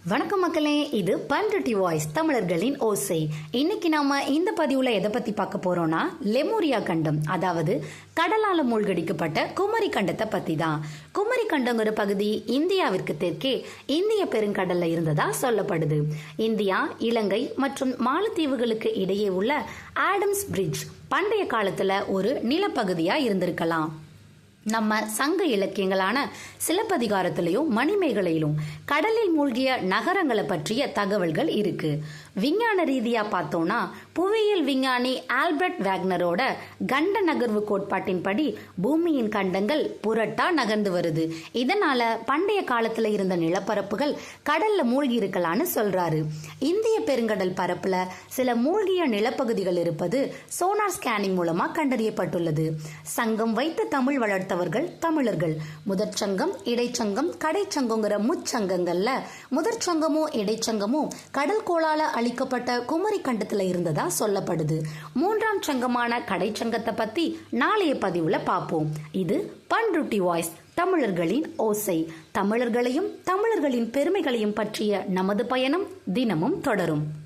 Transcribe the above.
வணக்கம் மக்களே, இது பண்ருட்டி வாய்ஸ் தமிழர்களின் ஓசை. இன்னைக்கு நாம இந்த பதிவுல எதை பத்தி பார்க்க போறோம்னா, லெமூரியா கண்டம், அதாவது கடலால மூழ்கடிக்கப்பட்ட குமரி கண்டத்தை பத்தி தான். குமரி கண்டங்கிற பகுதி இந்தியாவிற்கு தெற்கே இந்திய பெருங்கடல்ல இருந்ததா சொல்லப்படுது. இந்தியா, இலங்கை மற்றும் மாலத்தீவுகளுக்கு இடையே உள்ள ஆடம்ஸ் பிரிட்ஜ் பண்டைய காலத்துல ஒரு நிலப்பகுதியா இருந்திருக்கலாம். நம்ம சங்க இலக்கியங்களான சிலப்பதிகாரத்திலையும் மணிமேகலையிலும் கடலில் மூழ்கிய நகரங்களை பற்றிய தகவல்கள் இருக்கு. விஞ்ஞான ரீதியா பார்த்தோம்னா, புவியியல் விஞ்ஞானி ஆல்பர்ட் வேக்னரோட கண்ட நகர்வு கோட்பாட்டின்படி பூமியின் கண்டங்கள் புரட்டா நகர்ந்து வருது. இதனால பண்டைய காலத்துல இருந்த நிலப்பரப்புகள் கடல்ல மூழ்கி இருக்கலான்னு சொல்றாரு. இந்திய பெருங்கடல் பரப்புல சில மூழ்கிய நிலப்பகுதிகள் இருப்பது சோனார் ஸ்கேனிங் மூலமா கண்டறியப்பட்டுள்ளது. சங்கம் வைத்து தமிழ் வளர்த்தவர்கள் தமிழர்கள். முதற் சங்கம், இடைச்சங்கம், கடைச்சங்கங்கிற முச்சங்கங்கள்ல முதற் சங்கமும் இடைச்சங்கமும் கடல் கோளால அளிக்கப்பட்ட குமரி கண்டத்துல இருந்ததா சொல்லப்படுது. மூன்றாம் சங்கமான கடைச்சங்கத்தை பத்தி நாளைய பதிவுல பார்ப்போம். இது பண்ருட்டி வாய்ஸ் தமிழர்களின் ஓசை. தமிழர்களையும் தமிழர்களின் பெருமைகளையும் பற்றிய நமது பயணம் தினமும் தொடரும்.